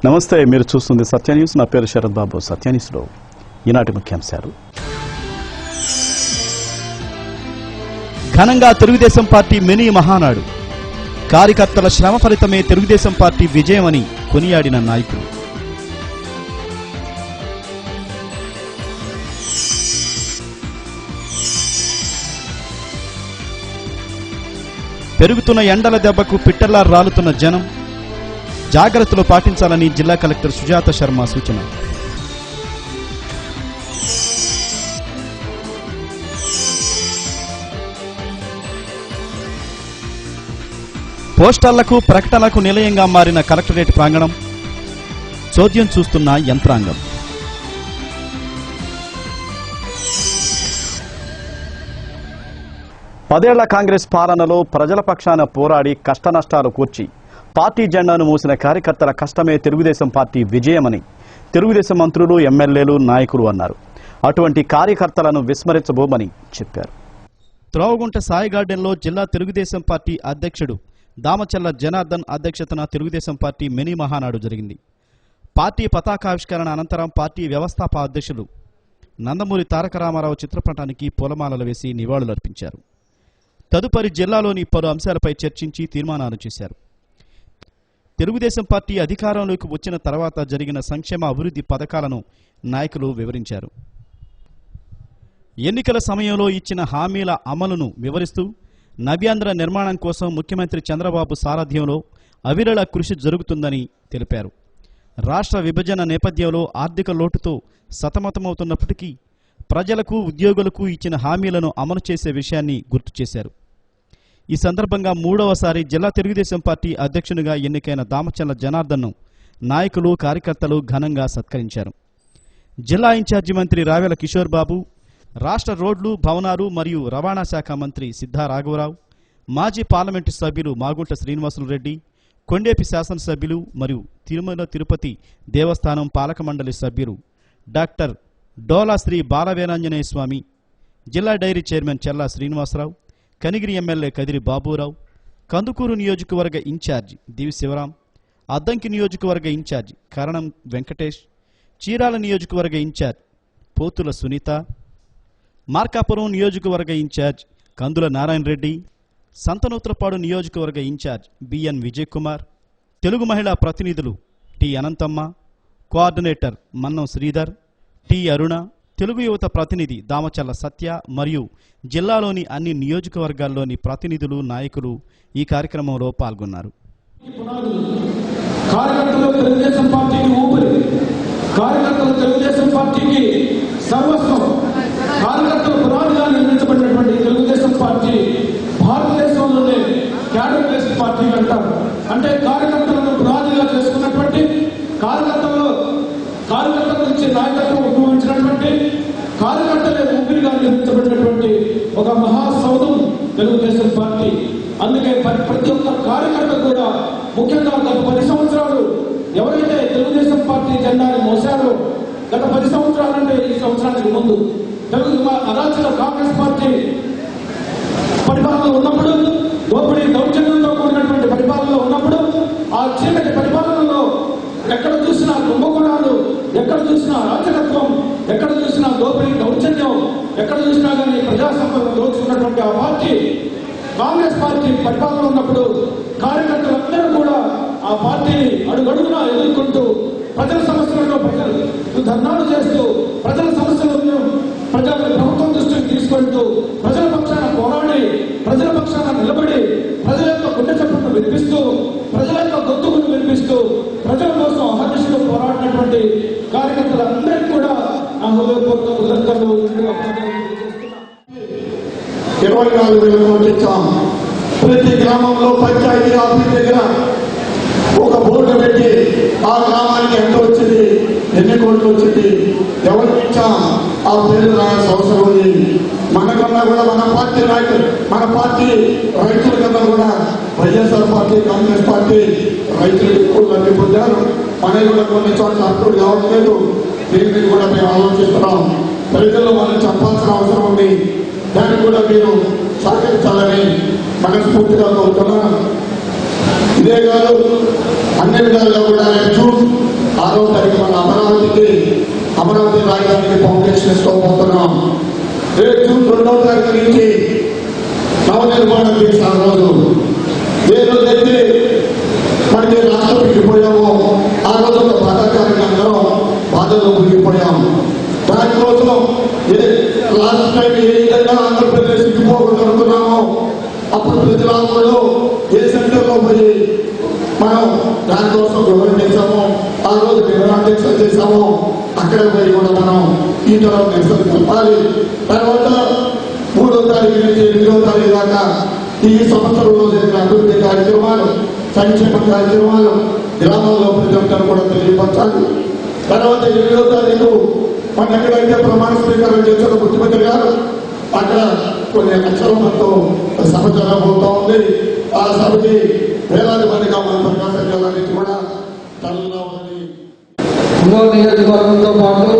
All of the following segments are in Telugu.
నమస్తే, మీరు చూస్తుంది సత్య న్యూస్. నా పేరు శరత్ బాబు. సత్య న్యూస్లో ఈనాటి ముఖ్యాంశాలు. ఘనంగా తెలుగుదేశం పార్టీ మినీ మహానాడు. కార్యకర్తల శ్రమ ఫలితమే తెలుగుదేశం పార్టీ విజయమని కొనియాడిన నాయకులు. పెరుగుతున్న ఎండల దెబ్బకు పిట్టల్లా రాలుతున్న జనం. జాగ్రత్తలు పాటించాలని జిల్లా కలెక్టర్ సుజాత శర్మ సూచన. పోస్టర్లకు ప్రకటనలకు నిలయంగా మారిన కలెక్టరేట్ ప్రాంగణం. చోద్యం చూస్తున్న యంత్రాంగం. పదేళ్ల కాంగ్రెస్ పాలనలో ప్రజల పక్షాన పోరాడి కష్టనష్టాలు కూర్చి పార్టీ జెండాను మూసిన కార్యకర్తల కష్టమే తెలుగుదేశం పార్టీ విజయమని తెలుగుదేశం మంత్రులు, ఎమ్మెల్యేలు, నాయకులు అన్నారు. అటువంటి కార్యకర్తలను విస్మరించబోమని చెప్పారు. త్రోవగుంట సాయి గార్డెన్లో జిల్లా తెలుగుదేశం పార్టీ అధ్యక్షుడు దామచల్ల జనార్దన్ అధ్యక్షతన తెలుగుదేశం పార్టీ మినీ మహానాడు జరిగింది. పార్టీ పతాకావిష్కరణ అనంతరం పార్టీ వ్యవస్థాపక అధ్యక్షులు నందమూరి తారక రామారావు చిత్రపటానికి పూలమాలలు వేసి నివాళులర్పించారు. తదుపరి జిల్లాలోని పలు అంశాలపై చర్చించి తీర్మానాలు చేశారు. తెలుగుదేశం పార్టీ అధికారంలోకి వచ్చిన తర్వాత జరిగిన సంక్షేమ అభివృద్ధి పథకాలను నాయకులు వివరించారు. ఎన్నికల సమయంలో ఇచ్చిన హామీల అమలును వివరిస్తూ నవ్యాంధ్ర నిర్మాణం కోసం ముఖ్యమంత్రి చంద్రబాబు సారథ్యంలో అవిరళ కృషి జరుగుతుందని తెలిపారు. రాష్ట్ర విభజన నేపథ్యంలో ఆర్థిక లోటుతో సతమతమవుతున్నప్పటికీ ప్రజలకు, ఉద్యోగులకు ఇచ్చిన హామీలను అమలు చేసే విషయాన్ని గుర్తు చేశారు. ఈ సందర్భంగా మూడవసారి జిల్లా తెలుగుదేశం పార్టీ అధ్యక్షునిగా ఎన్నికైన దామచల్ల జనార్దన్ను నాయకులు, కార్యకర్తలు ఘనంగా సత్కరించారు. జిల్లా ఇన్ఛార్జి మంత్రి రావెల కిషోర్ బాబు, రాష్ట్ర రోడ్లు, భవనాలు మరియు రవాణా శాఖ మంత్రి సిద్ధా రాఘవరావు, మాజీ పార్లమెంటు సభ్యులు మాగుంట శ్రీనివాసులు రెడ్డి, కొండేపి శాసనసభ్యులు మరియు తిరుమల తిరుపతి దేవస్థానం పాలక మండలి సభ్యులు డాక్టర్ డోలా శ్రీ బాలవీరాంజనేయ స్వామి, జిల్లా డైరీ చైర్మన్ చెల్లా శ్రీనివాసరావు, కనిగిరి ఎమ్మెల్యే కదిరి బాబురావు, కందుకూరు నియోజకవర్గ ఇన్ఛార్జి దివి శివరాం, అద్దంకి నియోజకవర్గ ఇన్ఛార్జి కరణం వెంకటేష్, చీరాల నియోజకవర్గ ఇన్ఛార్జ్ పోతుల సునీత, మార్కాపురం నియోజకవర్గ ఇన్ఛార్జ్ కందుల నారాయణ రెడ్డి, సంతనూత్రపాడు నియోజకవర్గ ఇన్ఛార్జ్ బిఎన్ విజయ్ కుమార్, తెలుగు మహిళా ప్రతినిధులు T Anantamma, coordinator Mannam Sridhar, T Aruna, Telugu యువత ప్రతినిధి దామచల్ల సత్య మరియు జిల్లాలోని అన్ని నియోజకవర్గాల్లోని ప్రతినిధులు, నాయకులు ఈ కార్యక్రమంలో పాల్గొన్నారు. కార్యకర్తలు తెలుగుదేశం పార్టీకి ఊపిరి, కార్యకర్తలు తెలుగుదేశం పార్టీకి సర్వస్వం. కార్యకర్తలు పునాదిగా నిర్మించబడినటువంటి తెలుగుదేశం పార్టీ భారతదేశంలోనే క్యాడర్ బేస్డ్ పార్టీ అంటారు. అంటే కార్యకర్తలను పునాదిగా చేసుకున్నటువంటి, కార్యకర్తల నుంచి నాయకత్వం ఉద్భవించినటువంటి, కార్యకర్తలే ఊపిరిగా నిర్మించబడినటువంటి ఒక మహాసౌధం తెలుగుదేశం పార్టీ. అందుకే ప్రతి ఒక్క కార్యకర్త కూడా, ముఖ్యంగా గత 10 సంవత్సరాలు ఎవరైతే తెలుగుదేశం పార్టీ జెండాని మోసారో, గత 10 సంవత్సరాలంటే ఈ సంవత్సరానికి ముందు అరాచక కాంగ్రెస్ పార్టీ పరిపాలన ఉన్నప్పుడు, దోపిడీ దౌర్జన్యంతో కూడినటువంటి పరిపాలనలో ఉన్నప్పుడు, ఆ చీకటి పరిపాలనలో ఎక్కడ చూసినా కుంభకోణాలు, ఎక్కడ చూసినా అరాచకత్వం, ఎక్కడ చూసినా దోపిడీ దౌర్జన్యం, ఎక్కడ చూసినా కానీ ప్రజా సంపద దోచుకున్నటువంటి ఆ పార్టీ కాంగ్రెస్ పార్టీ పరిపాలన ఉన్నప్పుడు కార్యకర్తలందరూ కూడా ఆ పార్టీని అడుగడుగునా ఎదుర్కొంటూ ప్రజల సమస్యలలో ధర్నాలు చేస్తూ ప్రజల సమస్యలను ప్రభుత్వం దృష్టికి తీసుకెళ్తూ ప్రజల పక్షాన పోరాడి, ప్రజల పక్షాన నిలబడి, ప్రజల యొక్క గుండె చప్పులను వినిపిస్తూ, ప్రజల యొక్క గొంతుకును వినిపిస్తూ, ప్రజల కోసం అహర్నిశలు పోరాడినటువంటి కార్యకర్తలందరికీ కూడా నా హృదయపూర్వక కృతజ్ఞతలు. 24,000 కోట్లు ఇచ్చాం. ప్రతి గ్రామంలో పంచాయతీ ఆఫీస్ దగ్గర ఒక బోర్డు పెట్టి ఆ గ్రామానికి ఎంత వచ్చింది, ఎన్ని కోట్లు వచ్చింది, ఎవరికి ఇచ్చాం ఆ పేరు రాయాల్సిన అవసరం ఉంది. మనకన్నా కూడా మన పార్టీ నాయకులు, మన పార్టీ రైతుల కన్నా కూడా వైఎస్ఆర్ పార్టీ, కాంగ్రెస్ పార్టీ రైతులకు ఎక్కువ లబ్ధి పొందారు. మనకి కూడా కొన్ని చోట్ల అప్పుడు కావట్లేదు. దీన్ని కూడా మేము ఆలోచిస్తున్నాం. ప్రజల్లో మనం చెప్పాల్సిన అవసరం ఉంది. దాన్ని కూడా మీరు సహకరించాలని మనస్ఫూర్తిగా కోరుతున్నాను. ఇదే కాదు, అన్ని విధాలుగా కూడా జూన్ అమరావతి రాజధానికి ఫౌండేషన్ ఇసుకోబోతున్నాం. రేపు జూన్ 2వ తారీఖు నుంచి నవనిర్మాణం చేసిన రోజు ఏ రోజైతే మనకి రాష్ట్రం విడిపోయామో ఆ రోజు ఒక బాధాకారంగా అందరం బాధలో మునిగిపోయాం. దానికోసం లాస్ట్ టైం ఏ విధంగా ఆంధ్రప్రదేశ్ విడిపోగలుగుతున్నామో అప్పుడు ప్రజలందరూ ఏ సెంటర్లో పోయి మనం దానికోసం వివరణ చేశాము. ఆ రోజు నిరాదీక్ష చేశాము. అక్కడ పోయి కూడా మనం ఈ తరం నిరసన చెప్పాలి. తర్వాత 3వ తారీఖు నుంచి 8వ తారీఖు దాకా ఈ సంవత్సరంలో జరిగిన అభివృద్ధి కార్యక్రమాలు, సంక్షేమ కార్యక్రమాలు గ్రామంలో ప్రజలందరూ కూడా తెలియపరచాలి. తర్వాత 8వ తారీఖు మన ఎక్కడైతే ప్రమాణ స్వీకారం చేసిన ముఖ్యమంత్రి గారు అక్కడ కొన్ని లక్షల మందితో సభ జరగబోతా ఉంది. ఆ సభకి వేలాది మందిగా మన ప్రకాశం జిల్లా నుంచి కూడా తరలిరావాలని నియోజకవర్గంతో పాటు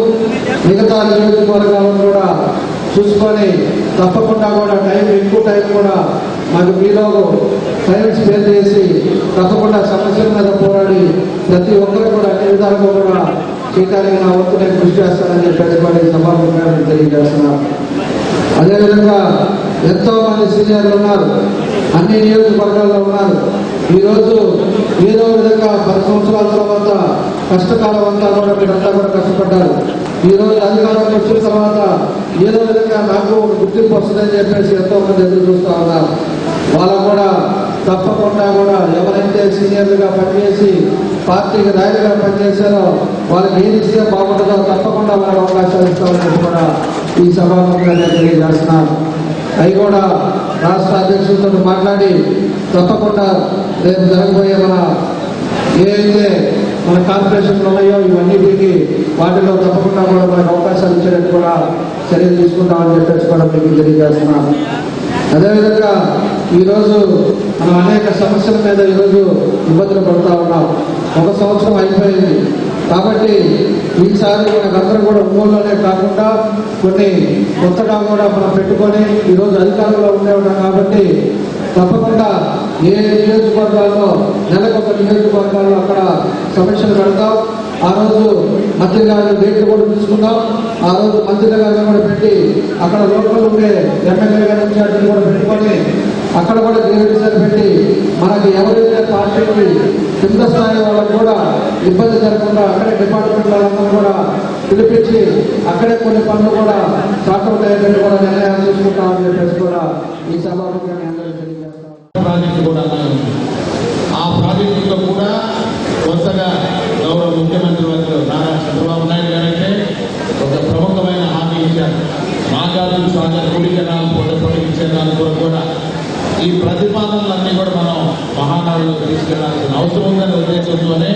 మిగతా నియోజకవర్గాలను కూడా చూసుకొని తప్పకుండా కూడా ఎక్కువ టైం కూడా మాకు మీలో టైం స్పెండ్ చేసి తప్పకుండా సమస్యల మీద పోరాడి ప్రతి ఒక్కరు కూడా అన్ని విధాలుగా కూడా చేయడానికి నా వంతు నేను కృషి చేస్తానని చెప్పేసి సభాముఖంగా నేను తెలియజేస్తున్నాను. అదేవిధంగా ఎంతో మంది సీనియర్లు ఉన్నారు, అన్ని నియోజకవర్గాల్లో ఉన్నారు. ఈరోజు ఏదో విధంగా 10 సంవత్సరాల తర్వాత కష్టకాలం అంతా కూడా మీరంతా కూడా కష్టపడ్డారు. ఈరోజు అధికారంలోకి వచ్చిన తర్వాత ఏదో విధంగా నాకు ఒక గుర్తింపు వస్తుందని చెప్పేసి ఎంతో మంది ఎదురు చూస్తూ ఉన్నారు. వాళ్ళకు కూడా తప్పకుండా కూడా ఎవరైతే సీనియర్లుగా పనిచేసి పార్టీకి నాయకులుగా పనిచేశారో వాళ్ళకి ఏది ఇస్తే బాగుంటుందో తప్పకుండా వాళ్ళకి అవకాశాలు ఇస్తామని కూడా ఈ సభాముఖంగా నేను తెలియజేస్తున్నాను. అవి కూడా రాష్ట్ర అధ్యక్షులతో మాట్లాడి తప్పకుండా రేపు జరగబోయే ఏదైతే మన కార్పొరేషన్లు ఉన్నాయో ఇవన్నిటికీ వాటిలో తప్పకుండా కూడా మనకు అవకాశాలు ఇచ్చేటట్టు కూడా చర్యలు తీసుకుంటామని చెప్పేసి కూడా మీకు తెలియజేస్తున్నాను. అదేవిధంగా ఈరోజు మనం అనేక సమస్యల మీద ఈరోజు ఇబ్బందులు పడుతూ ఉన్నాం. 1 సంవత్సరం అయిపోయింది కాబట్టి ఈసారి మనకందరూ కూడా ఒంగోలులోనే కాకుండా కొన్ని కొత్తగా కూడా మనం పెట్టుకొని ఈరోజు అధికారంలో ఉండేవాళ్ళం కాబట్టి తప్పకుండా ఏ నియోజకవర్గాల్లో నెలకొక నియోజకవర్గాల్లో అక్కడ సమీక్షలు పెడతాం. ఆ రోజు మంత్రి గారి డేట్లు కూడా తీసుకుందాం. ఆ రోజు మంత్రి గారిని కూడా పెట్టి అక్కడ లోకల్ ఉండే ఎమ్మెల్యే గారి ఇన్ఛార్జీలు కూడా పెట్టుకొని అక్కడ కూడా గ్రీవెన్సెస్ పెట్టి మనకి ఎవరైతే పార్టీకి కింద స్థాయి వాళ్ళకు కూడా ఇబ్బంది జరగకుండా అక్కడే డిపార్ట్మెంట్ వాళ్ళందరూ కూడా పిలిపించి అక్కడే కొన్ని పనులు కూడా సార్ట్అవుట్ అయ్యేటట్టు కూడా నిర్ణయాలు తీసుకుంటామని చెప్పేసి కూడా ఈ సభాముఖంగా ప్రాజెక్టు కూడా ఆ ప్రాజెక్టులో కూడా కొత్తగా గౌరవ ముఖ్యమంత్రి వర్యులు నారా చంద్రబాబు నాయుడు గారంటే ఒక ప్రముఖమైన హామీ ఇచ్చారు. నాగార్జున సాగర్ కుడి కెనాల్ పొడిగించే దాని కొరకు కూడా ఈ ప్రతిపాదనలన్నీ కూడా మనం మహానగరంలో తీసుకెళ్లాల్సిన అవసరం ఉందనే ఉద్దేశంతోనే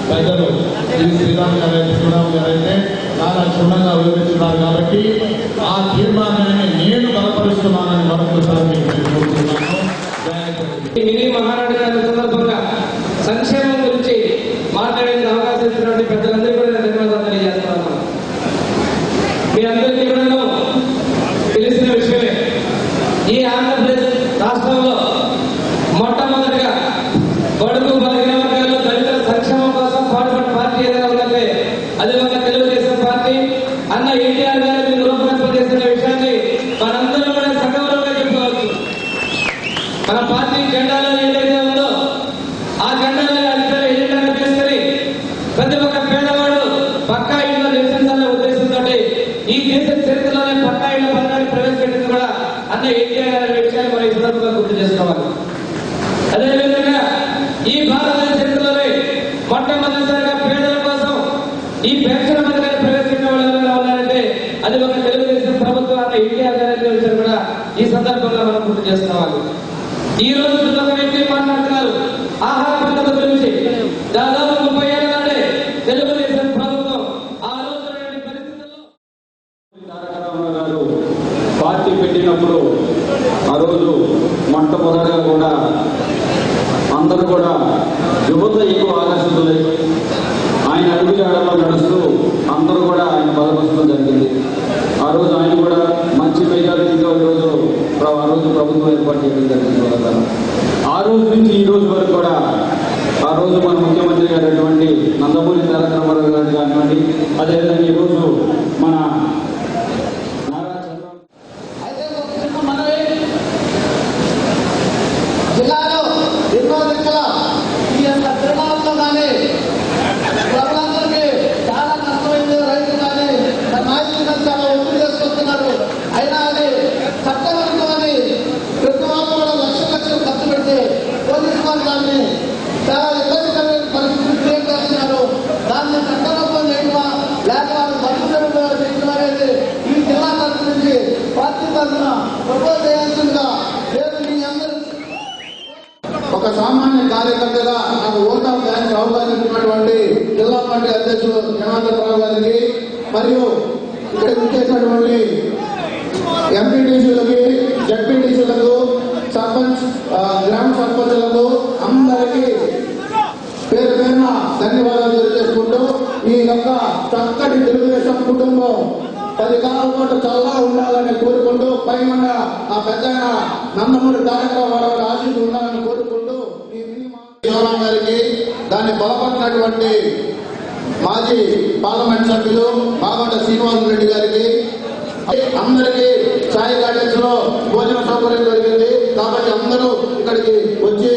పెద్దలు శ్రీరామ్ గారైతే చాలా క్షుణ్ణంగా వివరించున్నారు. కాబట్టి ఆ తీర్మానాన్ని నేను బలపరుస్తున్నానని మరొకసారి మీకు కోరుతున్నాను. మినీ మహానాడు గారి సందర్భంగా సంక్షేమం గురించి మాట్లాడేందుకు అవకాశం ఇచ్చినటువంటి పెద్దలందరూ కూడా ధన్యవాదాలు తెలియజేస్తున్నాను. మీ అందరికీ కూడా తెలిసిన విషయమే, ఈ ఆంధ్రప్రదేశ్ రాష్ట్రంలో మొట్టమొదటిగా బడుగు బలహీన వర్గాల్లో దళితుల సంక్షేమం కోసం పాటుపడిన పార్టీ ఏదైనా ఉందంటే అది మన తెలుగుదేశం పార్టీ. అన్న ఎన్టీఆర్ గారిని రూపకల్పన విషయాన్ని మనందరూ కూడా సగౌరవంగా చెప్పుకోవచ్చు. మన పార్టీ జెండాలో ఏదైతే ఉందో ఆ జెండాలో అధికారులు ఎజెండాను తీసుకుని ప్రతి ఒక్క పేదవాడు పక్కా ఇళ్ల నివసించాలనే ఉద్దేశంతో ఈ దేశ చరిత్రలోనే పక్కా ఇళ్ల పథకాన్ని ప్రవేశపెట్టింది కూడా అన్న ఎన్టీఆర్ గారి విషయాన్ని మనం ఈ సందర్భంగా గుర్తు చేసుకోవాలి. అదేవిధంగా ఈ భారతదేశ చరిత్రలోనే మొట్టమొదటిసారిగా పేదల కోసం ఈ పెన్షన్ పథకాన్ని ప్రవేశపెట్టిన వాళ్ళు ఎవరైనా ఉన్నారంటే అది ఒక తెలుగుదేశం ప్రభుత్వం అన్న ఎన్టీఆర్ గారి విషయం కూడా ఈ సందర్భంగా మనం గుర్తు చేసుకోవాలి. ఈ రోజు ఒక వ్యక్తి మాట్లాడుతున్నారు ఆహార భద్రత గురించి. దాదాపు 30 ఏళ్ల నాడే తెలుగుదేశం ప్రభుత్వం ఆ రోజు పరిస్థితుల్లో తారక రామారావు గారు పార్టీ పెట్టినప్పుడు ఆ రోజు మొట్టమొదటిగా కూడా అందరూ కూడా యువత ఎక్కువ ఆకర్షితులై ఆయన అడుగుజాడల్లో నడుస్తూ అందరూ కూడా ఆయన బలపరచడం జరిగింది. ఆ రోజు ఆయన కూడా మంచి మెజారిటీతో ఆ రోజు ప్రభుత్వం ఏర్పాటు చేయడం జరిగింది. ఆ రోజు నుంచి ఈ రోజు వరకు కూడా ఆ రోజు మన ముఖ్యమంత్రి గారు నందమూరి తారక రామారావు గారు కానివ్వండి, అదేవిధంగా ఈరోజు ఆహ్వానించినటువంటి జిల్లా పార్టీ అధ్యక్షులు జనార్దనరావు గారికి మరియు ఇక్కడ ఇచ్చేసినటువంటి ఎంపీటీసీలకి, జడ్పీటీసీలకు, సర్పంచ్, గ్రామ సర్పంచులకు అందరికీ పేరు పేరున ధన్యవాదాలు తెలియజేసుకుంటూ ఈ యొక్క చక్కటి తెలుగుదేశం కుటుంబం 10 కాలాల పాటు చల్లగా ఉండాలని కోరుకుంటూ పైన ఆ పెద్ద నందమూరి తారక రామారావు ఆశీస్సులు ఉండాలని కోరుకుంటూ ఈ శివరాం గారికి, దాన్ని బలపడినటువంటి మాజీ పార్లమెంట్ సభ్యులు బాగొండ శ్రీనివాసరెడ్డి గారికి, అందరికీ ఛాయ్ గార్డెన్స్ లో భోజన సౌకర్యం జరిగింది కాబట్టి అందరూ ఇక్కడికి వచ్చి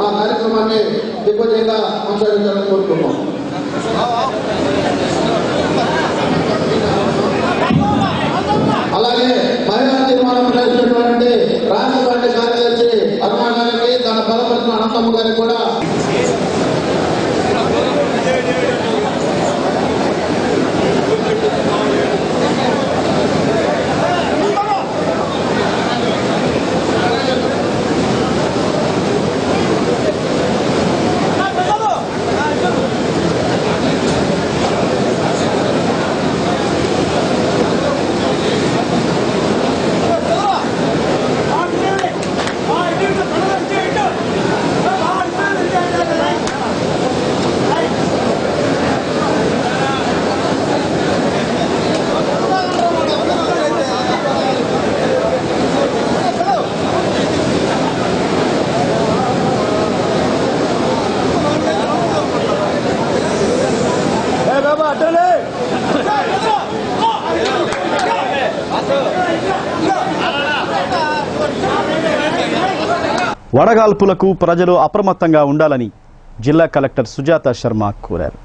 ఆ కార్యక్రమాన్ని దిగ్విజయంగా కొనసాగించాలని కోరుకుంటున్నాం. అలాగే మహిళా తీర్మానం చేసినటువంటి రాష్ట్ర పార్టీ కార్యదర్శి అరుణ గారికి, దాని బలపరిచిన అనంతమ్మ గారికి కూడా వడగాల్పులకు ప్రజలు అప్రమత్తంగా ఉండాలని జిల్లా కలెక్టర్ సుజాత శర్మ కోరారు.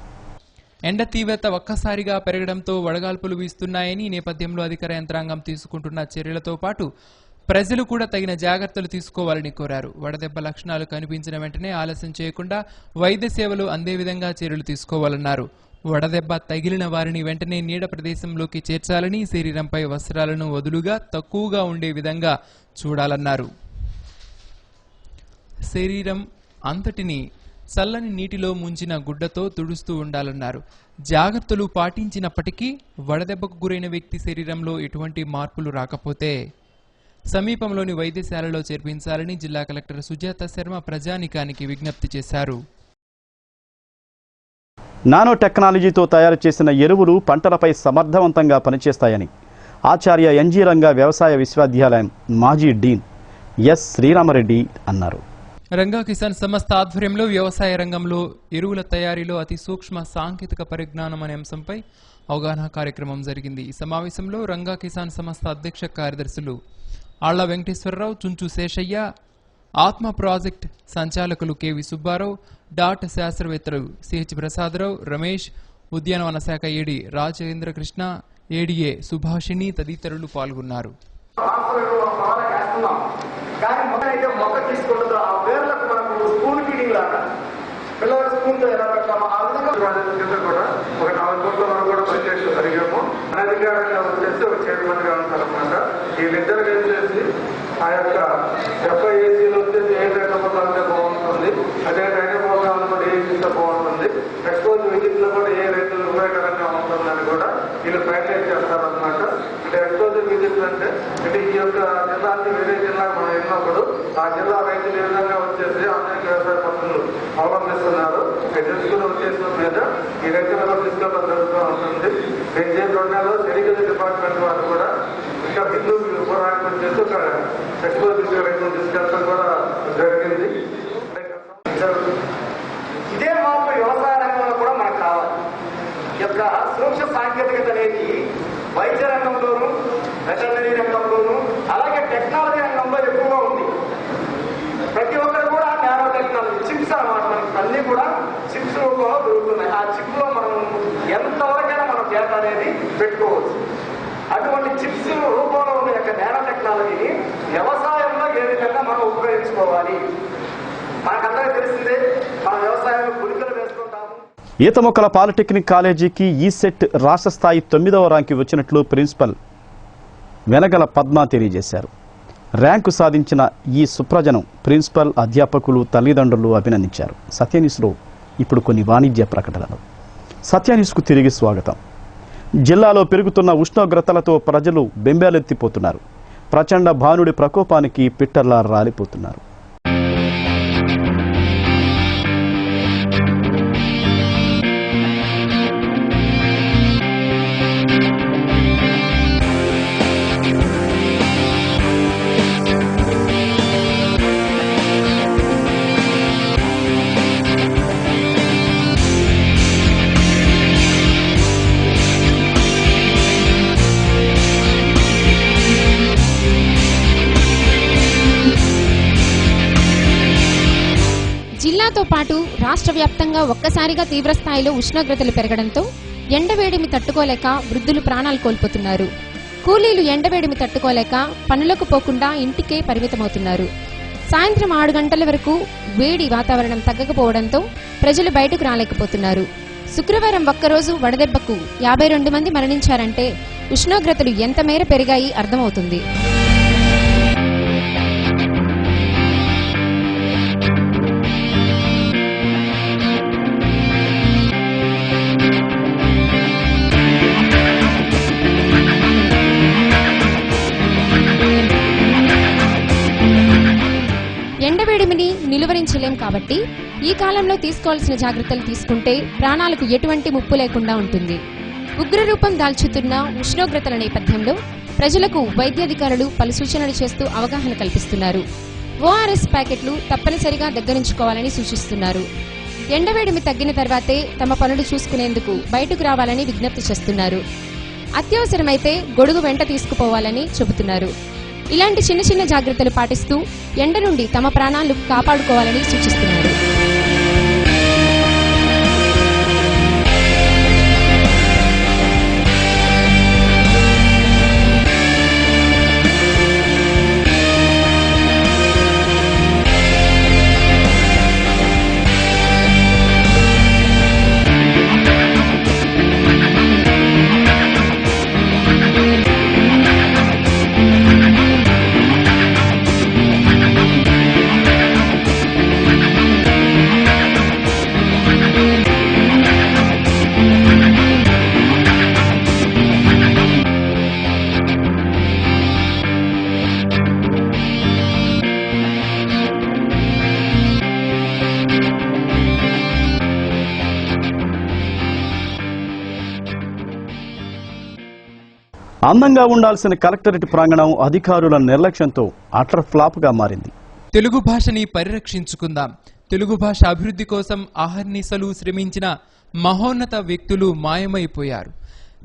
ఎండ తీవ్రత ఒక్కసారిగా పెరగడంతో వడగాల్పులు వీస్తున్నాయని ఈ నేపథ్యంలో అధికార యంత్రాంగం తీసుకుంటున్న చర్యలతో పాటు ప్రజలు కూడా తగిన జాగ్రత్తలు తీసుకోవాలని కోరారు. వడదెబ్బ లక్షణాలు కనిపించిన వెంటనే ఆలస్యం చేయకుండా వైద్య సేవలు అందే విధంగా చర్యలు తీసుకోవాలన్నారు. వడదెబ్బ తగిలిన వారిని వెంటనే నీడ ప్రదేశంలోకి చేర్చాలని, శరీరంపై వస్త్రాలను వదులుగా తక్కువగా ఉండే విధంగా చూడాలన్నారు. శరీరం అంతటిని చల్లని నీటిలో ముంచిన గుడ్డతో తుడుస్తూ ఉండాలన్నారు. జాగ్రత్తలు పాటించినప్పటికీ వడదెబ్బకు గురైన వ్యక్తి శరీరంలో ఎటువంటి మార్పులు రాకపోతే సమీపంలోని వైద్యశాలలో చేర్పించాలని జిల్లా కలెక్టర్ సుజాత శర్మ ప్రజానికానికి విజ్ఞప్తి చేశారు. నానో టెక్నాలజీతో తయారు చేసిన ఎరువులు పంటలపై సమర్థవంతంగా పనిచేస్తాయని ఆచార్య ఎన్జీ రంగా వ్యవసాయ విశ్వవిద్యాలయం మాజీ డీన్ ఎస్ శ్రీరామరెడ్డి అన్నారు. రంగా కిసాన్ సంస్థ ఆధ్వర్యంలో వ్యవసాయ రంగంలో ఎరువుల తయారీలో అతి సూక్ష్మ సాంకేతిక పరిజ్ఞానం అనే అంశంపై అవగాహన కార్యక్రమం జరిగింది. ఈ సమావేశంలో రంగా కిసాన్ సంస్థ అధ్యక్ష కార్యదర్శులు ఆళ్ల వెంకటేశ్వరరావు, చుంచు శేషయ్య, ఆత్మ ప్రాజెక్ట్ సంచాలకులు కెవి సుబ్బారావు, డాట్ శాస్త్రవేత్తలు సిహెచ్ ప్రసాదరావు, రమేష్, ఉద్యానవన శాఖ ఏడి రాజేంద్ర కృష్ణ, ఏడీఏ సుభాషిణి తదితరులు పాల్గొన్నారు. కానీ మొదలైతే మొక్క తీసుకుంటుందో ఆ వేర్లకు మనకు స్కూల్ ఫీడింగ్ లాగా పిల్లవాడు స్కూల్తో ఎలా పెడతామో ఆ విధంగా కూడా ఒక 4 కోట్ల వరకు కూడా పనిచేస్తూ జరిగాము. అనధికారంగా వచ్చేసి ఒక చైర్మన్ గా ఉంటారన్నమాట. వీళ్ళిద్దరు వచ్చేసి ఆ యొక్క ఎఫ్ఐఏసీలో వచ్చేసి ఏ రైతు బాగుంటుంది, అదే రైతు ప్రోగ్రామ్ కూడా ఏ ఇస్తే బాగుంటుంది, ఎక్స్పోజ్ విజిట్ లో కూడా ఏ రైతులు ఉపయోగకరంగా ఉంటుందని కూడా వీళ్ళు ప్యాకేజ్ చేస్తారన్నమాట. అంటే ఎక్స్పోజ్ విజిట్ అంటే ఈ యొక్క జిల్లా నుంచి వేరే జిల్లాకు మనం వెళ్ళినప్పుడు ఆ జిల్లా రైతులు ఏ విధంగా వచ్చేసి ఆధునిక వ్యవసాయ పద్ధతులు అవలంబిస్తున్నారు తెలుసుకుని ఉద్దేశం మీద ఈ రైతులలో తీసుకెళ్ళడం జరుగుతూ ఉంటుంది. 2 నెలల్లో సెరికల్చర్ డిపార్ట్మెంట్ వారు కూడా ఇంకా హిందూ పోరాటం వచ్చేసి ఒక ఎక్స్పోజ్ రైతులు తీసుకెళ్ళడం కూడా జరిగింది. ఇదే మార్పు వ్యవసాయ రంగంలో కూడా మనకు కావాలి. ఈ యొక్క సూక్ష్మ సాంకేతికత అనేది వైద్య రంగంలోనూ, వెటర్నరీ రంగంలోనూ, అలాగే టెక్నాలజీ రంగంలో ఎక్కువగా ఉంది. ప్రతి ఒక్కరు కూడా నానో టెక్నాలజీ చిప్స్ అన్నమాట. మనకి అన్ని కూడా చిప్స్ రూపంలో దొరుకుతున్నాయి. ఆ చిప్ లో మనం ఎంతవరకైనా మనం డేటా అనేది పెట్టుకోవచ్చు. అటువంటి చిప్స్ రూపంలో ఉన్న యొక్క నానో టెక్నాలజీని వ్యవసాయంలో ఏ విధంగా మనం ఉపయోగించుకోవాలి. మనకందరికీ తెలిసిందే, మన వ్యవసాయంలో గుళికలు వేసుకుంటాము. ఈతమొక్కల పాలిటెక్నిక్ కాలేజీకి ఈసెట్ రాష్ట్ర స్థాయి 9వ ర్యాంకు వచ్చినట్లు ప్రిన్సిపల్ వెనగల పద్మ తెలియజేశారు. ర్యాంకు సాధించిన ఈ సుప్రజను ప్రిన్సిపల్, అధ్యాపకులు, తల్లిదండ్రులు అభినందించారు. సత్యనిస్లో ఇప్పుడు కొన్ని వాణిజ్య ప్రకటనలు. సత్యాన్యూస్కు తిరిగి స్వాగతం. జిల్లాలో పెరుగుతున్న ఉష్ణోగ్రతలతో ప్రజలు బెంబేలెత్తిపోతున్నారు. ప్రచండ భానుడి ప్రకోపానికి పిట్టర్లా రాలిపోతున్నారు. జిల్లాతో పాటు రాష్ట్ర వ్యాప్తంగా ఒక్కసారిగా తీవ్రస్థాయిలో ఉష్ణోగ్రతలు పెరగడంతో ఎండవేడిమి తట్టుకోలేక వృద్ధులు ప్రాణాలు కోల్పోతున్నారు. కూలీలు ఎండవేడిమి తట్టుకోలేక పనులకు పోకుండా ఇంటికే పరిమితమవుతున్నారు. సాయంత్రం 6 గంటల వరకు వేడి వాతావరణం తగ్గకపోవడంతో ప్రజలు బయటకు రాలేకపోతున్నారు. శుక్రవారం ఒక్కరోజు వడదెబ్బకు 52 మంది మరణించారంటే ఉష్ణోగ్రతలు ఎంత మేర పెరిగాయి అర్థమవుతుంది. ఎండవేడిమిని నిలువరించలేం కాబట్టి ఈ కాలంలో తీసుకోవాల్సిన జాగ్రత్తలు తీసుకుంటే ప్రాణాలకు ఎటువంటి ముప్పు లేకుండా ఉంటుంది. ఉగ్రరూపం దాల్చుతున్న ఉష్ణోగ్రతల నేపథ్యంలో ప్రజలకు వైద్యాధికారులు పలు సూచనలు చేస్తూ అవగాహన కల్పిస్తున్నారు. ఓఆర్ఎస్ ప్యాకెట్లు తప్పనిసరిగా దగ్గరించుకోవాలని సూచిస్తున్నారు. ఎండవేడిమి తగ్గిన తర్వాతే తమ పనులు చూసుకునేందుకు బయటకు రావాలని విజ్ఞప్తి చేస్తున్నారు. అత్యవసరమైతే గొడుగు వెంట తీసుకుపోవాలని చెబుతున్నారు. ఇలాంటి చిన్న చిన్న జాగ్రత్తలు పాటిస్తూ ఎండ నుండి తమ ప్రాణాలు కాపాడుకోవాలని సూచిస్తున్నారు. అందంగా ఉండాల్సిన కలెక్టరేట్ ప్రాంగణం అధికారుల నిర్లక్ష్యంతో అటర్ ఫ్లాప్ గా మారింది. తెలుగు భాషని పరిరక్షించుకుందాం. తెలుగు భాష అభివృద్ధి కోసం అహర్నిశలు శ్రమించిన మహోన్నత వ్యక్తులు మాయమైపోయారు.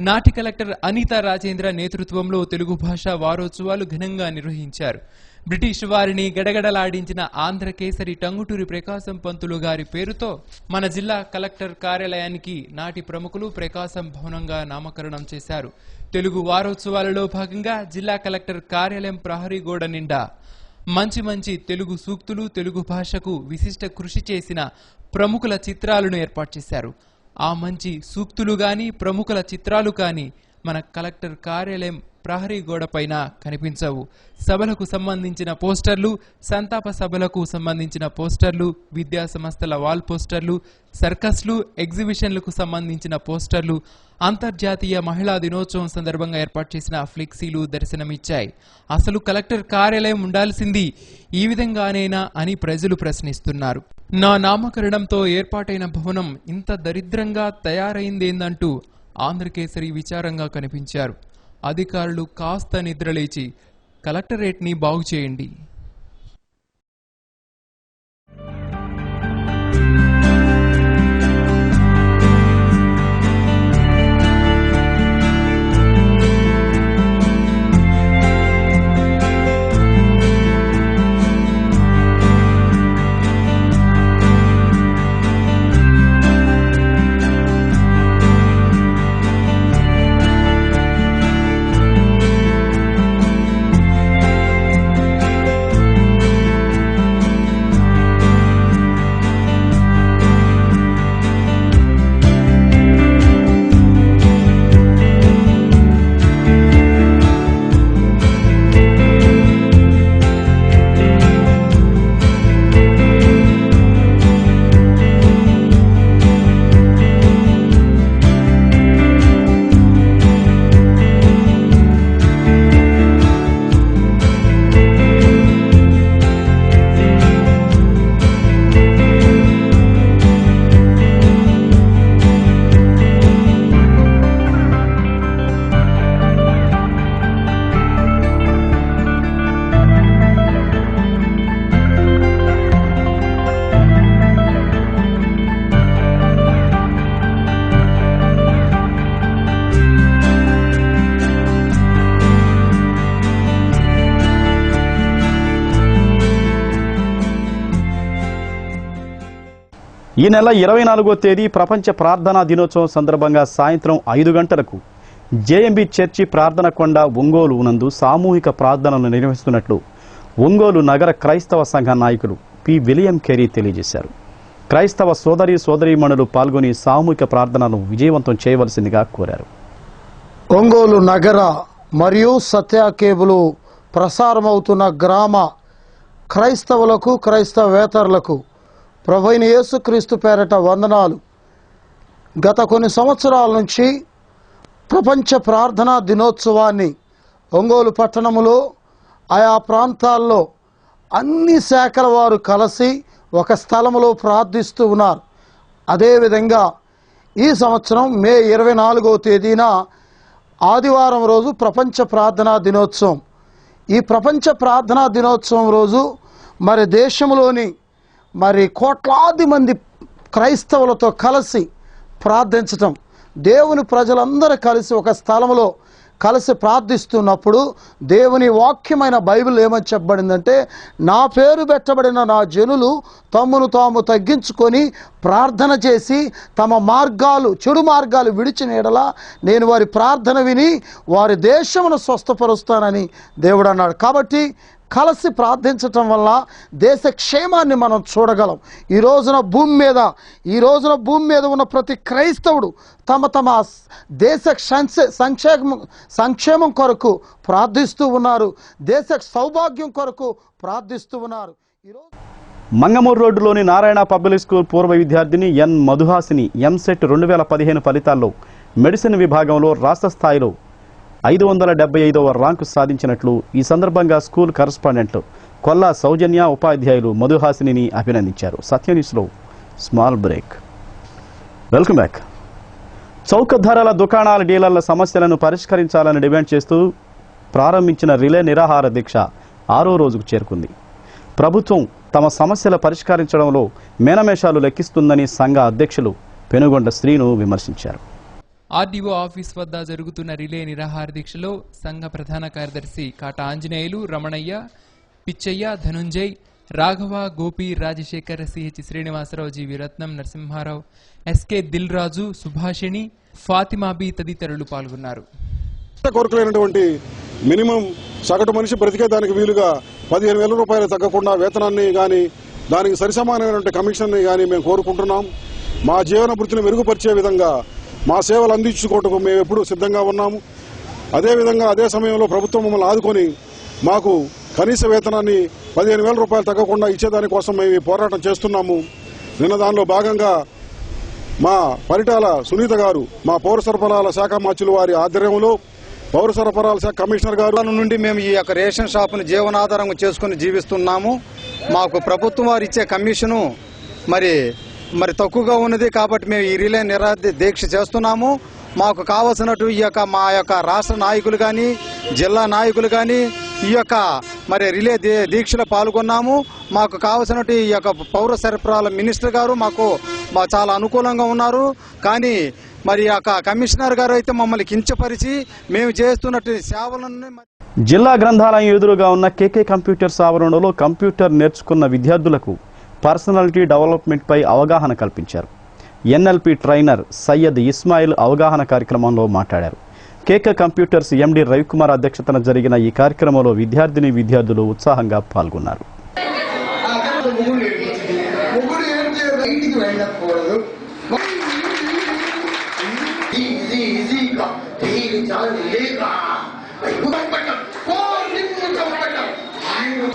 నాటి కలెక్టర్ అనితా రాజేంద్ర నేతృత్వంలో తెలుగు భాష వారోత్సవాలు ఘనంగా నిర్వహించారు. బ్రిటిష్ వారిని గడగడలాడించిన ఆంధ్రకేసరి టంగుటూరి ప్రకాశం పంతులు గారి పేరుతో మన జిల్లా కలెక్టర్ కార్యాలయానికి నాటి ప్రముఖులు ప్రకాశం భవనంగా నామకరణం చేశారు. తెలుగు వారోత్సవాలలో భాగంగా జిల్లా కలెక్టర్ కార్యాలయం ప్రహరీ గోడ నిండా మంచి మంచి తెలుగు సూక్తులు, తెలుగు భాషకు విశిష్ట కృషి చేసిన ప్రముఖుల చిత్రాలను ఏర్పాటు చేశారు. ఆ మంచి సూక్తులు గాని, ప్రముఖుల చిత్రాలు కాని మన కలెక్టర్ కార్యాలయం ప్రహరీ గోడ పైన కనిపించవు. సభలకు సంబంధించిన పోస్టర్లు, సంతాప సభలకు సంబంధించిన పోస్టర్లు, విద్యా సంస్థల వాల్ పోస్టర్లు, సర్కస్లు, ఎగ్జిబిషన్లకు సంబంధించిన పోస్టర్లు, అంతర్జాతీయ మహిళా దినోత్సవం సందర్భంగా ఏర్పాటు చేసిన ఫ్లెక్సీలు దర్శనమిచ్చాయి. అసలు కలెక్టర్ కార్యాలయం ఉండాల్సింది ఈ విధంగానేనా అని ప్రజలు ప్రశ్నిస్తున్నారు. నా నామకరణంతో ఏర్పాటైన భవనం ఇంత దరిద్రంగా తయారైందేందంటూ ఆంధ్రకేసరి విచారంగా కనిపించారు. అధికారులు కాస్త నిద్రలేచి కలెక్టరేట్ని బాగు చేయండి. ఈ నెల 24వ తేదీ ప్రపంచ ప్రార్థనా దినోత్సవం సందర్భంగా సాయంత్రం 5 గంటలకు జేఎంబీ చర్చి ప్రార్థన కొండ ఒంగోలు నందు సామూహిక ప్రార్థనలు నిర్వహిస్తున్నట్లు ఒంగోలు నగర క్రైస్తవ సంఘ నాయకులు పి విలియం కెరీ తెలియజేశారు. క్రైస్తవ సోదరీమణులు పాల్గొని సామూహిక ప్రార్థనలను విజయవంతం చేయవలసిందిగా కోరారు. ఒంగోలు నగర మరియు సత్య కేబులు ప్రసారమవుతున్న గ్రామ క్రైస్తవులకు క్రైస్తవేతరులకు ప్రభువైన యేసుక్రీస్తు పేరట వందనాలు. గత కొన్ని సంవత్సరాల నుంచి ప్రపంచ ప్రార్థనా దినోత్సవాన్ని ఒంగోలు పట్టణంలో ఆయా ప్రాంతాల్లో అన్ని శాఖల వారు కలిసి ఒక స్థలంలో ప్రార్థిస్తూ ఉన్నారు. అదేవిధంగా ఈ సంవత్సరం మే 24వ తేదీన ఆదివారం రోజు ప్రపంచ ప్రార్థనా దినోత్సవం. ఈ ప్రపంచ ప్రార్థనా దినోత్సవం రోజు మరి దేశంలోని కోట్లాది మంది క్రైస్తవులతో కలిసి ప్రార్థించటం, దేవుని ప్రజలందరూ కలిసి ఒక స్థలంలో కలిసి ప్రార్థిస్తున్నప్పుడు దేవుని వాక్యమైన బైబిల్ ఏమని చెప్పబడిందంటే, నా పేరు పెట్టబడిన నా జనులు తమ్మును తాము తగ్గించుకొని ప్రార్థన చేసి తమ చెడు మార్గాలు విడిచిన ఎడల నేను వారి ప్రార్థన విని వారి దేశమును స్వస్థపరుస్తానని దేవుడు అన్నాడు. కాబట్టి కలిసి ప్రార్థించటం వల్ల దేశ క్షేమాన్ని మనం చూడగలం. ఈ రోజున భూమి మీద ఉన్న ప్రతి క్రైస్తవుడు తమ దేశ సంక్షేమం కొరకు ప్రార్థిస్తూ ఉన్నారు, దేశ సౌభాగ్యం కొరకు ప్రార్థిస్తూ ఉన్నారు. మంగమూరు రోడ్డులోని నారాయణ పబ్లిక్ స్కూల్ పూర్వ విద్యార్థిని ఎన్ మధుహాసిని ఎంసెట్ 2015 ఫలితాల్లో మెడిసిన్ విభాగంలో రాష్ట్ర స్థాయిలో 575వ ర్యాంకు సాధించినట్లు ఈ సందర్భంగా స్కూల్ కరస్పాండెంట్ కొల్లా సౌజన్య ఉపాధ్యాయులు మధుహాసిని అభినందించారు. సత్యన్యూస్లో స్మాల్ బ్రేక్. Welcome back. చౌక ధరల దుకాణాల డీలర్ల సమస్యలను పరిష్కరించాలని డిమాండ్ చేస్తూ ప్రారంభించిన రిలే నిరాహార దీక్ష 6వ రోజుకు చేరుకుంది. ప్రభుత్వం తమ సమస్యల పరిష్కరించడంలో మేనమేషాలు లెక్కిస్తుందని సంఘ అధ్యక్షులు పెనుగొండ శ్రీను విమర్శించారు. ఆర్డీఓ ఆఫీస్ వద్ద జరుగుతున్న రిలే నిరాహార దీక్షలో సంఘ ప్రధాన కార్యదర్శి కాట ఆంజనేయులు, రమణయ్య, పిచ్చయ్య, ధనుంజయ్, రాఘవ, గోపి, రాజశేఖర్, సిహెచ్ శ్రీనివాసరావు, జీవి రత్నం, నరసింహారావు, ఎస్కే దిల్ రాజు, సుభాషిణి, ఫాతిమాబి తదితరులు పాల్గొన్నారు. కోరికలైనటువంటి మినిమం సగటు మనిషి బ్రతికేదానికి వీలుగా 15,000 రూపాయలు తగ్గకుండా వేతనాన్ని కానీ దానికి సరిసమానమైనటువంటి కమిషన్ని కానీ మేము కోరుకుంటున్నాం. మా జీవన వృత్తిని మెరుగుపరిచే విధంగా మా సేవలు అందించుకోవటకు మేము ఎప్పుడూ సిద్ధంగా ఉన్నాము. అదేవిధంగా అదే సమయంలో ప్రభుత్వం మమ్మల్ని ఆదుకొని మాకు కనీస వేతనాన్ని 15,000 రూపాయలు తగ్గకుండా ఇచ్చేదానికోసం మేము పోరాటం చేస్తున్నాము. నిన్న దానిలో భాగంగా మా పరిటాల సునీత గారు, మా పౌర సరఫరాల శాఖ మంత్రులు వారి ఆధ్వర్యంలో పౌర సరఫరాల శాఖ కమిషనర్ గారు నుండి మేము ఈ యొక్క రేషన్ షాపును జీవనాధారంగా చేసుకుని జీవిస్తున్నాము. మాకు ప్రభుత్వం వారు ఇచ్చే కమిషను మరి తక్కువగా ఉన్నది కాబట్టి మేము ఈ రిలే నిరాహార దీక్ష చేస్తున్నాము. మాకు కావలసినట్టు మా యొక్క రాష్ట్ర నాయకులు కానీ జిల్లా నాయకులు కానీ ఈ యొక్క రిలే దీక్షలో పాల్గొన్నాము. మాకు కావలసినట్టు ఈ యొక్క పౌర సరఫరాల మినిస్టర్ గారు మాకు చాలా అనుకూలంగా ఉన్నారు. కానీ ఈ యొక్క కమిషనర్ గారు అయితే మమ్మల్ని కించపరిచి మేము చేస్తున్నట్టు సేవలను. జిల్లా గ్రంథాలయం ఎదురుగా ఉన్న కేకే కంప్యూటర్స్ ఆవరణలో కంప్యూటర్ నేర్చుకున్న విద్యార్థులకు పర్సనాలిటీ డెవలప్మెంట్ పై అవగాహన కల్పించారు. ఎన్ఎల్పి ట్రైనర్ సయ్యద్ ఇస్మాయిల్ అవగాహన కార్యక్రమంలో మాట్లాడారు. కేకే కంప్యూటర్స్ ఎండి రవికుమార్ అధ్యక్షతన జరిగిన ఈ కార్యక్రమంలో విద్యార్థులు ఉత్సాహంగా పాల్గొన్నారు.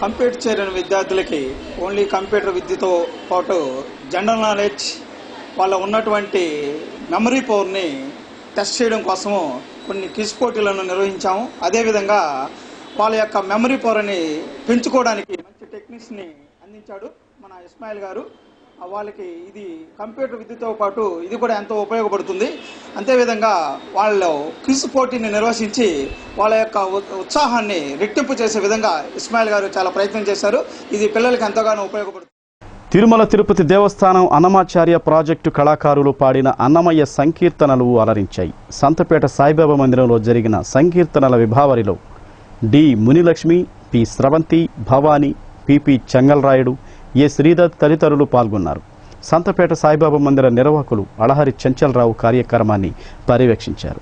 కంప్యూటర్ చేరిన విద్యార్థులకి ఓన్లీ కంప్యూటర్ విద్యతో పాటు జనరల్ నాలెడ్జ్, వాళ్ళ ఉన్నటువంటి మెమరీ పవర్ని టెస్ట్ చేయడం కోసము కొన్ని క్విజ్ పోటీలను నిర్వహించాము. అదేవిధంగా వాళ్ళ యొక్క మెమరీ పవర్ని పెంచుకోవడానికి మంచి టెక్నిక్స్ని అందించాడు మన ఇస్మాయిల్ గారు. వాళ్ళకి ఇది కంప్యూటర్ విద్యతో పాటు ఇది కూడా ఎంతో ఉపయోగపడుతుంది. అంతేవిధంగా వాళ్ళు క్విజ్ పోటీని నిర్వహించి వాళ్ళ యొక్క ఉత్సాహాన్ని రెట్టింపు చేసే విధంగా ఇస్మాయిల్ గారు చాలా ప్రయత్నం చేశారు. ఇది పిల్లలకి ఎంతగానో ఉపయోగపడుతుంది. తిరుమల తిరుపతి దేవస్థానం అన్నమాచార్య ప్రాజెక్టు కళాకారులు పాడిన అన్నమయ్య సంకీర్తనలు అలరించాయి. సంతపేట సాయిబాబా మందిరంలో జరిగిన సంకీర్తనల విభావరిలో డి మునిలక్ష్మి, పి స్రవంతి, భవానీ, పిపి చెంగల్రాయుడు, ఏ శ్రీధర్ తదితరులు పాల్గొన్నారు. సంతపేట సాయిబాబా మందిర నిర్వాహకులు అళహరి చంచలరావు కార్యక్రమాన్ని పర్యవేక్షించారు.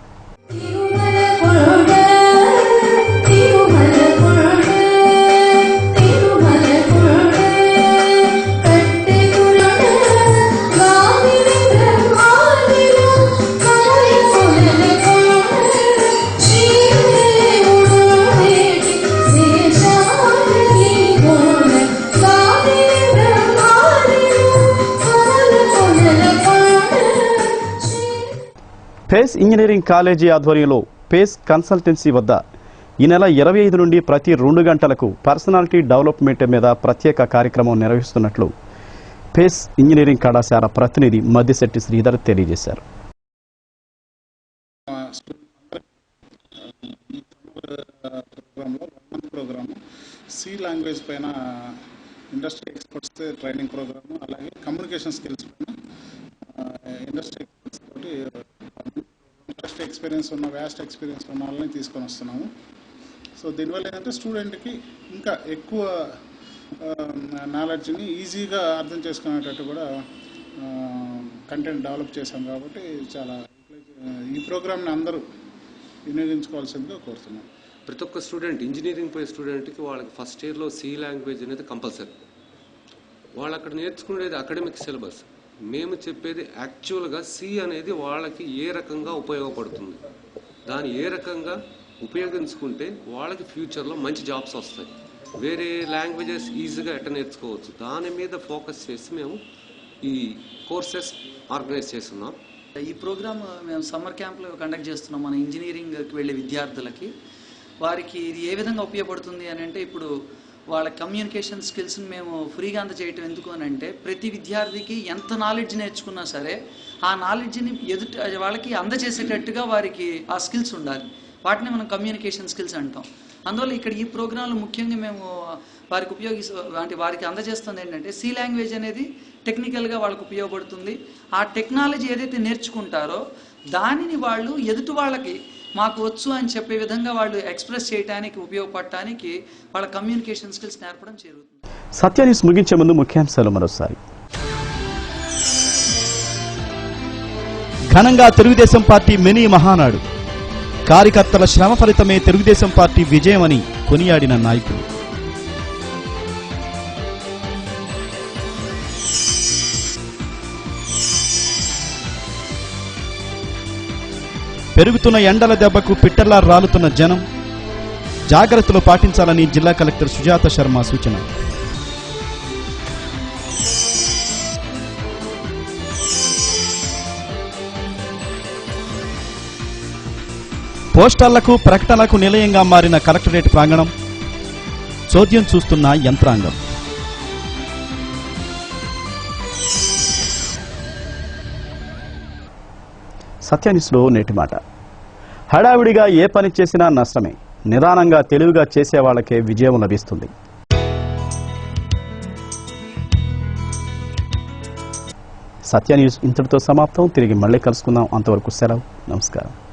పేస్ ఇంజనీరింగ్ కాలేజీ ఆధ్వర్యంలో పేస్ కన్సల్టెన్సీ వద్ద ఈ నెల 25 నుండి ప్రతి 2 గంటలకు పర్సనాలిటీ డెవలప్మెంట్ మీద ప్రత్యేక కార్యక్రమం నిర్వహిస్తున్నట్లు పేస్ ఇంజనీరింగ్ కళాశాల ప్రతినిధి మద్దిశెట్టి శ్రీధర్ తెలియజేశారు. సి లాంగ్వేజ్ పైన ఇండస్ట్రీ ఎక్స్పర్ట్స్ ట్రైనింగ్ ప్రోగ్రాము, అలాగే కమ్యూనికేషన్ స్కిల్స్ పైన ఇండస్ట్రీ ఎక్స్పర్ట్స్ తోటి ఇండస్ట్రీ ఎక్స్పీరియన్స్ ఉన్న వ్యాస్ట్ ఎక్స్పీరియన్స్ ఉన్న వాళ్ళని తీసుకొని వస్తున్నాము. సో దీనివల్ల ఏంటంటే స్టూడెంట్కి ఇంకా ఎక్కువ నాలెడ్జ్ని ఈజీగా అర్థం చేసుకునేటట్టు కూడా కంటెంట్ డెవలప్ చేశాం కాబట్టి చాలా ఈ ప్రోగ్రామ్ని అందరూ వినియోగించుకోవాల్సిందిగా కోరుతున్నాం. ప్రతి ఒక్క స్టూడెంట్, ఇంజనీరింగ్ పోయే స్టూడెంట్కి వాళ్ళకి ఫస్ట్ ఇయర్లో సి లాంగ్వేజ్ అనేది కంపల్సరీ. వాళ్ళు అక్కడ నేర్చుకునేది అకాడమిక్ సిలబస్. మేము చెప్పేది యాక్చువల్గా సి అనేది వాళ్ళకి ఏ రకంగా ఉపయోగపడుతుంది, దాన్ని ఏ రకంగా ఉపయోగించుకుంటే వాళ్ళకి ఫ్యూచర్లో మంచి జాబ్స్ వస్తాయి, వేరే లాంగ్వేజెస్ ఈజీగా ఎట్ట నేర్చుకోవచ్చు, దాని మీద ఫోకస్ చేసి మేము ఈ కోర్సెస్ ఆర్గనైజ్ చేస్తున్నాం. ఈ ప్రోగ్రామ్ మేము సమ్మర్ క్యాంప్లో కండక్ట్ చేస్తున్నాం. మన ఇంజనీరింగ్కి వెళ్ళే విద్యార్థులకి వారికి ఇది ఏ విధంగా ఉపయోగపడుతుంది అని అంటే, ఇప్పుడు వాళ్ళ కమ్యూనికేషన్ స్కిల్స్ని మేము ఫ్రీగా అందజేయటం ఎందుకు అని అంటే, ప్రతి విద్యార్థికి ఎంత నాలెడ్జ్ నేర్చుకున్నా సరే ఆ నాలెడ్జ్ని ఎదుటి వాళ్ళకి అందజేసేటట్టుగా వారికి ఆ స్కిల్స్ ఉండాలి. వాటిని మనం కమ్యూనికేషన్ స్కిల్స్ అంటాం. అందువల్ల ఇక్కడ ఈ ప్రోగ్రాంలో ముఖ్యంగా మేము వారికి అందజేస్తుంది ఏంటంటే, సి లాంగ్వేజ్ అనేది టెక్నికల్గా వాళ్ళకు ఉపయోగపడుతుంది. ఆ టెక్నాలజీ ఏదైతే నేర్చుకుంటారో దానిని వాళ్ళు ఎదుటి వాళ్ళకి మాకు వచ్చు అని చెప్పే విధంగా వాళ్ళు ఎక్స్ప్రెస్ చేయడానికి, ఉపయోగపడటానికి వాళ్ళ కమ్యూనికేషన్ స్కిల్స్ నేర్పడం జరుగుతుంది. సత్య న్యూస్ ముగించే ముందు ముఖ్యాంశాలు మరోసారి. ఘనంగా తెలుగుదేశం పార్టీ మినీ మహానాడు. కార్యకర్తల శ్రమ ఫలితమే తెలుగుదేశం పార్టీ విజయమని కొనియాడిన నాయకులు. పెరుగుతున్న ఎండల దెబ్బకు పిట్టల్లా రాలుతున్న జనం. జాగ్రత్తలు పాటించాలని జిల్లా కలెక్టర్ సుజాత శర్మ సూచన. పోస్టర్లకు ప్రకటనలకు నిలయంగా మారిన కలెక్టరేట్ ప్రాంగణం. చోద్యం చూస్తున్న యంత్రాంగం. సత్యన్యూస్లో నేటి మాట. హడావిడిగా ఏ పని చేసినా నష్టమే. నిదానంగా తెలివిగా చేసే వాళ్ళకే విజయం లభిస్తుంది. సత్య న్యూస్ ఇంతటితో సమాప్తం. తిరిగి మళ్ళీ కలుసుకుందాం. అంతవరకు సెలవు. నమస్కారం.